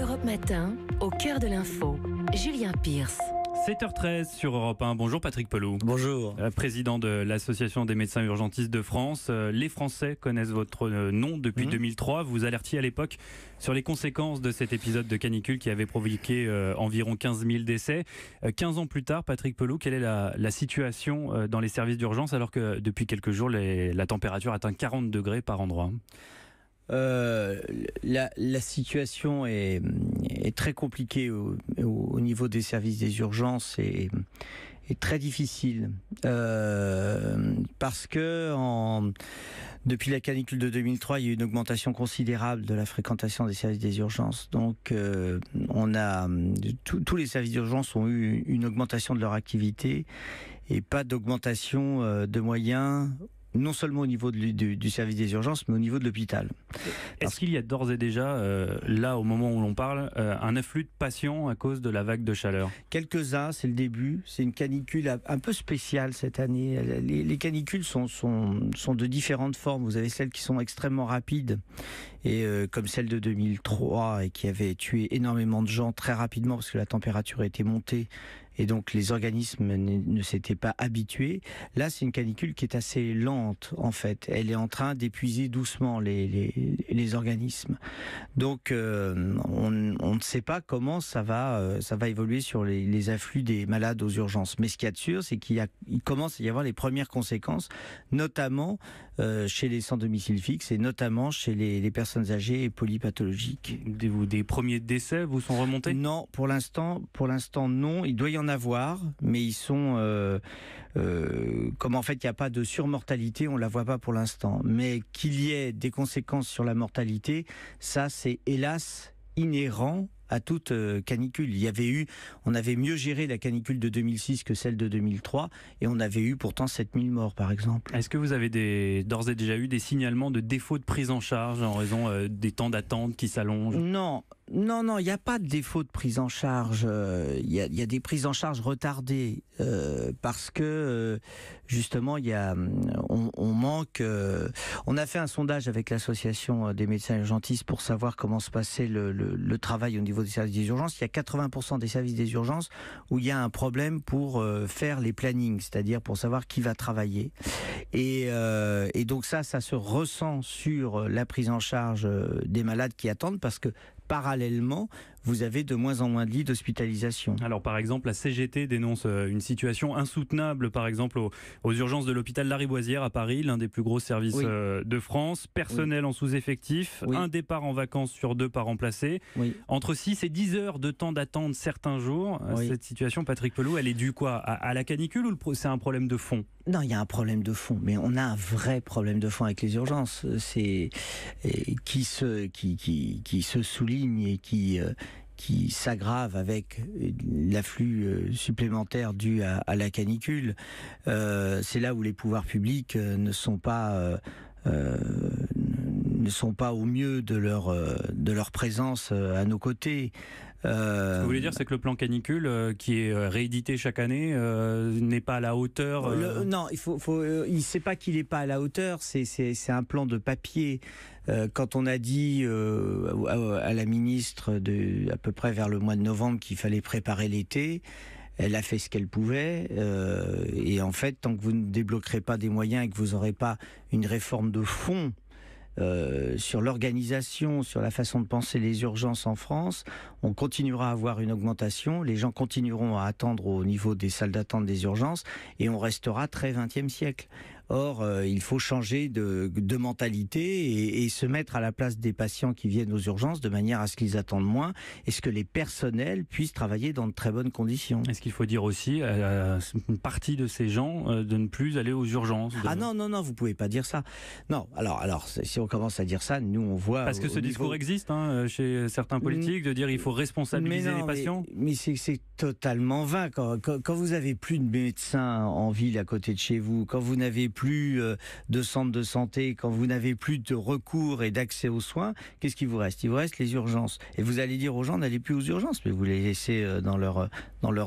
Europe Matin, au cœur de l'info, Julien Pierce. 7h13 sur Europe 1. Bonjour Patrick Pelloux. Bonjour. Président de l'Association des médecins urgentistes de France. Les Français connaissent votre nom depuis 2003. Vous alertiez à l'époque sur les conséquences de cet épisode de canicule qui avait provoqué environ 15 000 décès. 15 ans plus tard, Patrick Pelloux, quelle est la situation dans les services d'urgence alors que depuis quelques jours, la température atteint 40 degrés par endroit? La situation est très compliquée au niveau des services des urgences et est très difficile parce que depuis la canicule de 2003, il y a eu une augmentation considérable de la fréquentation des services des urgences. Donc, tous les services d'urgence ont eu une augmentation de leur activité et pas d'augmentation de moyens. Non seulement au niveau du service des urgences, mais au niveau de l'hôpital. Est-ce qu'il y a d'ores et déjà, là, au moment où l'on parle, un afflux de patients à cause de la vague de chaleur? Quelques-uns, c'est le début. C'est une canicule un peu spéciale cette année. Les canicules sont de différentes formes. Vous avez celles qui sont extrêmement rapides, et comme celle de 2003, et qui avait tué énormément de gens très rapidement parce que la température était montée. Et donc les organismes ne s'étaient pas habitués. Là, c'est une canicule qui est assez lente, en fait. Elle est en train d'épuiser doucement les organismes. Donc on ne sait pas comment ça va évoluer sur les afflux des malades aux urgences. Mais ce qu'il y a de sûr, c'est qu'il commence à y avoir les premières conséquences, notamment chez les sans domicile fixe et notamment chez les personnes âgées et polypathologiques. Des premiers décès vous sont remontés? Non, pour l'instant non. Il doit y en avoir, mais ils sont comme en fait il n'y a pas de surmortalité, on la voit pas pour l'instant. Mais qu'il y ait des conséquences sur la mortalité, ça c'est hélas inhérent à toute canicule. On avait mieux géré la canicule de 2006 que celle de 2003, et on avait eu pourtant 7000 morts par exemple. Est-ce que vous avez d'ores et déjà eu des signalements de défaut de prise en charge en raison des temps d'attente qui s'allongent? Non, il n'y a pas de défaut de prise en charge. Il y a des prises en charge retardées parce que justement on manque. On a fait un sondage avec l'association des médecins urgentistes pour savoir comment se passait le travail au niveau des services des urgences. Il y a 80% des services des urgences où il y a un problème pour faire les plannings, c'est-à-dire pour savoir qui va travailler. Et donc ça se ressent sur la prise en charge des malades qui attendent parce que parallèlement, vous avez de moins en moins de lits d'hospitalisation. Alors par exemple, la CGT dénonce une situation insoutenable, par exemple aux urgences de l'hôpital Lariboisière à Paris, l'un des plus gros services de France, personnel en sous-effectif, un départ en vacances sur 2 par remplacé, entre 6 et 10 heures de temps d'attente certains jours. Cette situation, Patrick Pelloux, elle est due quoi à la canicule ou c'est un problème de fond? Non, il y a un problème de fond, mais on a un vrai problème de fond avec les urgences, qui se souligne et qui s'aggrave avec l'afflux supplémentaire dû à la canicule. C'est là où les pouvoirs publics ne sont pas au mieux de leur présence à nos côtés. Ce que vous voulez dire, c'est que le plan canicule, qui est réédité chaque année, n'est pas à la hauteur Non, il ne sait pas qu'il n'est pas à la hauteur, c'est un plan de papier. Quand on a dit à la ministre à peu près vers le mois de novembre qu'il fallait préparer l'été, elle a fait ce qu'elle pouvait, et en fait, tant que vous ne débloquerez pas des moyens et que vous n'aurez pas une réforme de fond sur l'organisation, sur la façon de penser les urgences en France, on continuera à avoir une augmentation, les gens continueront à attendre au niveau des salles d'attente des urgences et on restera très 20e siècle. Or, il faut changer de mentalité et se mettre à la place des patients qui viennent aux urgences de manière à ce qu'ils attendent moins et ce que les personnels puissent travailler dans de très bonnes conditions. Est-ce qu'il faut dire aussi à une partie de ces gens de ne plus aller aux urgences? Ah non, vous pouvez pas dire ça. Non, alors si on commence à dire ça, nous on voit... Parce que ce discours existe chez certains politiques, de dire il faut responsabiliser les patients. Mais c'est totalement vain. Quand vous avez plus de médecins en ville à côté de chez vous, quand vous n'avez plus de centres de santé, quand vous n'avez plus de recours et d'accès aux soins, qu'est-ce qui vous reste? Il vous reste les urgences. Et vous allez dire aux gens n'allez plus aux urgences, mais vous les laissez dans leur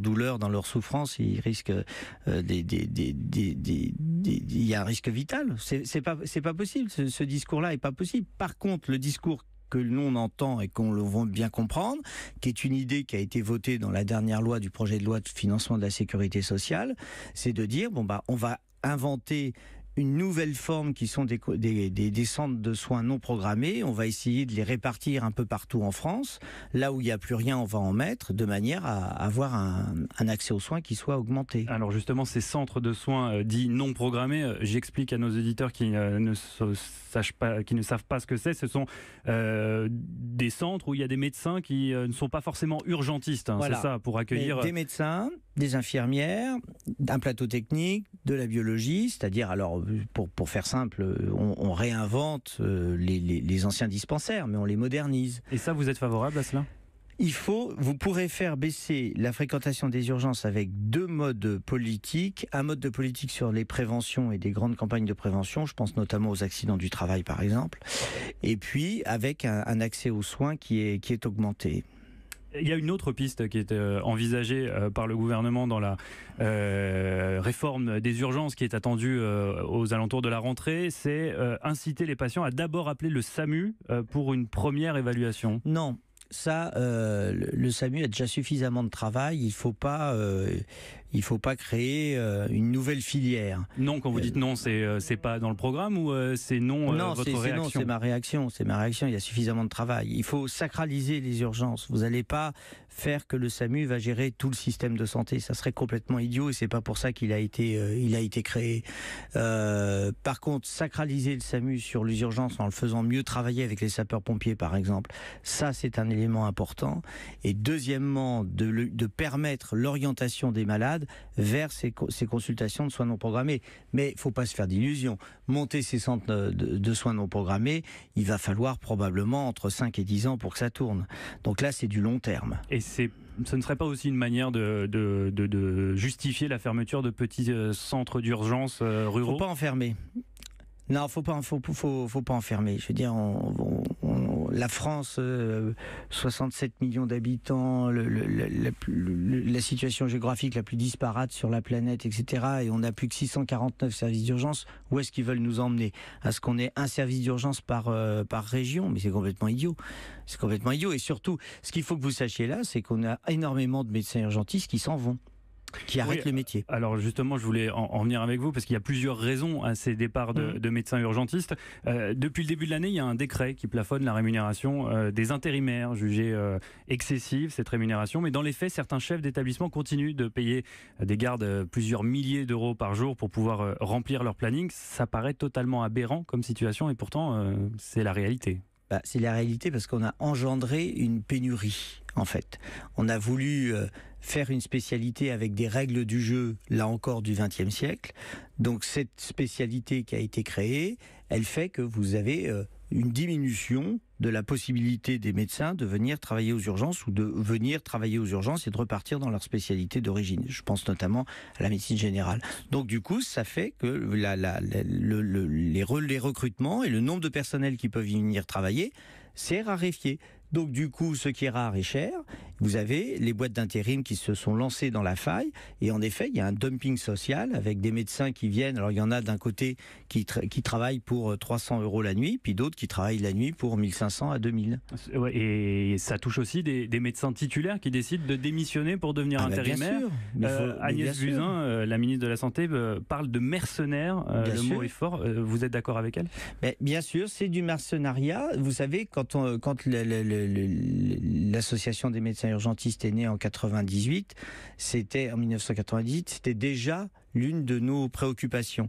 douleur, dans leur souffrance, ils risquent il y a un risque vital. C'est pas possible. Ce discours-là est pas possible. Par contre, le discours que l'on entend et qu'on le veut bien comprendre, qui est une idée qui a été votée dans la dernière loi du projet de loi de financement de la sécurité sociale, c'est de dire, on va inventer une nouvelle forme qui sont des centres de soins non programmés. On va essayer de les répartir un peu partout en France. Là où il n'y a plus rien, on va en mettre de manière à avoir un accès aux soins qui soit augmenté. Alors justement, ces centres de soins dits non programmés, j'explique à nos auditeurs qui ne savent pas ce que c'est. Ce sont des centres où il y a des médecins qui ne sont pas forcément urgentistes. Voilà. C'est ça, pour accueillir... Des médecins, des infirmières, un plateau technique, de la biologie, c'est-à-dire, alors pour faire simple, on réinvente les anciens dispensaires, mais on les modernise. Et ça, vous êtes favorable à cela ? Vous pourrez faire baisser la fréquentation des urgences avec deux modes politiques. Un mode de politique sur les préventions et des grandes campagnes de prévention, je pense notamment aux accidents du travail par exemple, et puis avec un accès aux soins qui est augmenté. Il y a une autre piste qui est envisagée par le gouvernement dans la réforme des urgences qui est attendue aux alentours de la rentrée, c'est inciter les patients à d'abord appeler le SAMU pour une première évaluation. Non. Ça, le SAMU a déjà suffisamment de travail. Il faut pas créer une nouvelle filière. Non, quand vous dites non, c'est pas dans le programme ou c'est non, votre réaction ? Non, c'est ma réaction. C'est ma réaction. Il y a suffisamment de travail. Il faut sacraliser les urgences. Vous n'allez pas faire que le SAMU va gérer tout le système de santé. Ça serait complètement idiot et c'est pas pour ça qu'il a été créé. Par contre, sacraliser le SAMU sur les urgences en le faisant mieux travailler avec les sapeurs-pompiers, par exemple, ça c'est un élément important. Et deuxièmement, de permettre l'orientation des malades vers ces consultations de soins non programmés. Mais il ne faut pas se faire d'illusions. Monter ces centres de soins non programmés, il va falloir probablement entre 5 et 10 ans pour que ça tourne. Donc là, c'est du long terme. Et ce ne serait pas aussi une manière de justifier la fermeture de petits centres d'urgence ruraux ? Il ne faut pas enfermer. Non, faut pas enfermer. Je veux dire, la France, 67 millions d'habitants, la situation géographique la plus disparate sur la planète, etc. Et on n'a plus que 649 services d'urgence. Où est-ce qu'ils veulent nous emmener ? À ce qu'on ait un service d'urgence par région ? Mais c'est complètement idiot. C'est complètement idiot. Et surtout, ce qu'il faut que vous sachiez là, c'est qu'on a énormément de médecins urgentistes qui s'en vont, qui arrêtent le métier. Alors justement, je voulais en venir avec vous parce qu'il y a plusieurs raisons à ces départs de médecins urgentistes. Depuis le début de l'année, il y a un décret qui plafonne la rémunération des intérimaires, jugée excessive cette rémunération. Mais dans les faits, certains chefs d'établissement continuent de payer des gardes plusieurs milliers d'euros par jour pour pouvoir remplir leur planning. Ça paraît totalement aberrant comme situation et pourtant, c'est la réalité. C'est la réalité parce qu'on a engendré une pénurie, en fait. On a voulu faire une spécialité avec des règles du jeu, là encore, du XXe siècle. Donc cette spécialité qui a été créée, elle fait que vous avez une diminution de la possibilité des médecins de venir travailler aux urgences ou de venir travailler aux urgences et de repartir dans leur spécialité d'origine. Je pense notamment à la médecine générale. Donc du coup, ça fait que les recrutements et le nombre de personnels qui peuvent y venir travailler, c'est raréfié. Donc du coup, ce qui est rare est cher. Vous avez les boîtes d'intérim qui se sont lancées dans la faille. Et en effet, il y a un dumping social avec des médecins qui viennent. Alors il y en a d'un côté qui travaillent pour 300 € la nuit, puis d'autres qui travaillent la nuit pour 1500 à 2000. Ouais, et ça touche aussi des médecins titulaires qui décident de démissionner pour devenir intérimaires. Bien sûr. Agnès Buzyn, la ministre de la Santé, parle de mercenaires. Le mot est fort. Vous êtes d'accord avec elle ? Bien sûr, c'est du mercenariat. Vous savez, quand l'association des médecins urgentistes est née en 1998, c'était déjà l'une de nos préoccupations.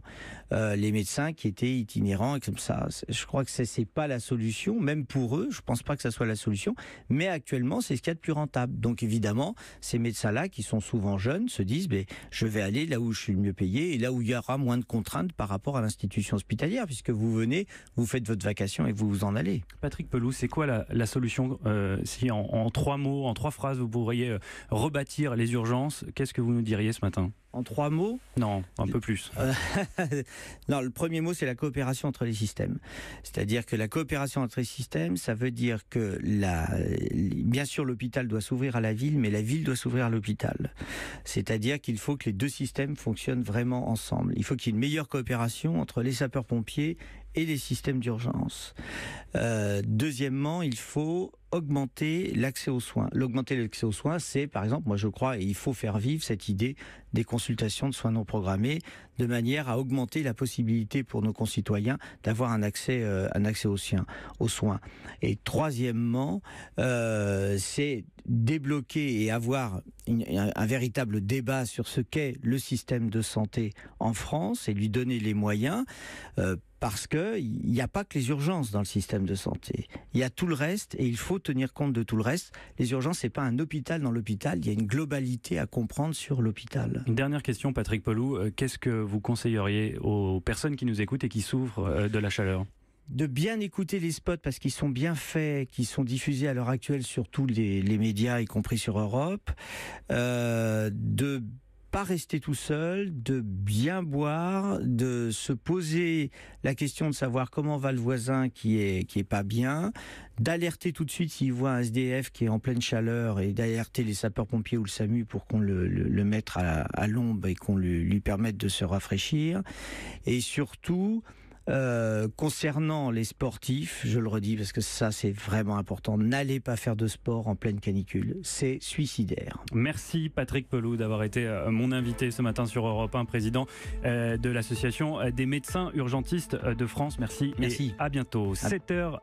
Les médecins qui étaient itinérants et comme ça, je crois que c'est pas la solution, même pour eux, je pense pas que ça soit la solution, mais actuellement c'est ce qu'il y a de plus rentable. Donc évidemment, ces médecins-là qui sont souvent jeunes se disent je vais aller là où je suis le mieux payé et là où il y aura moins de contraintes par rapport à l'institution hospitalière, puisque vous venez, vous faites votre vacation et vous vous en allez. Patrick Pelloux, c'est quoi la solution si en 3 mots, en 3 phrases, vous pourriez rebâtir les urgences, qu'est-ce que vous nous diriez ce matin ? En 3 mots ? Non, un peu plus. Non, le premier mot, c'est la coopération entre les systèmes. C'est-à-dire que la coopération entre les systèmes, ça veut dire que bien sûr l'hôpital doit s'ouvrir à la ville, mais la ville doit s'ouvrir à l'hôpital. C'est-à-dire qu'il faut que les deux systèmes fonctionnent vraiment ensemble. Il faut qu'il y ait une meilleure coopération entre les sapeurs-pompiers et les systèmes d'urgence. Deuxièmement, il faut augmenter l'accès aux soins. L'augmenter l'accès aux soins, c'est par exemple, moi je crois, et il faut faire vivre cette idée des consultations de soins non programmés, de manière à augmenter la possibilité pour nos concitoyens d'avoir un accès aux soins. Et troisièmement, c'est débloquer et avoir un véritable débat sur ce qu'est le système de santé en France et lui donner les moyens, parce qu'il n'y a pas que les urgences dans le système de santé. Il y a tout le reste et il faut tenir compte de tout le reste. Les urgences, ce n'est pas un hôpital dans l'hôpital, il y a une globalité à comprendre sur l'hôpital. Une dernière question, Patrick Pelloux. Qu'est-ce que vous conseilleriez aux personnes qui nous écoutent et qui souffrent de la chaleur ? De bien écouter les spots parce qu'ils sont bien faits, qui sont diffusés à l'heure actuelle sur tous les médias, y compris sur Europe. De pas rester tout seul, de bien boire, de se poser la question de savoir comment va le voisin qui est pas bien, d'alerter tout de suite s'il voit un SDF qui est en pleine chaleur et d'alerter les sapeurs-pompiers ou le SAMU pour qu'on le mette à l'ombre et qu'on lui permette de se rafraîchir. Et surtout, concernant les sportifs, je le redis parce que ça c'est vraiment important, n'allez pas faire de sport en pleine canicule, c'est suicidaire. Merci Patrick Pelloux d'avoir été mon invité ce matin sur Europe 1, président de l'association des médecins urgentistes de France. Merci. Et à bientôt. 7h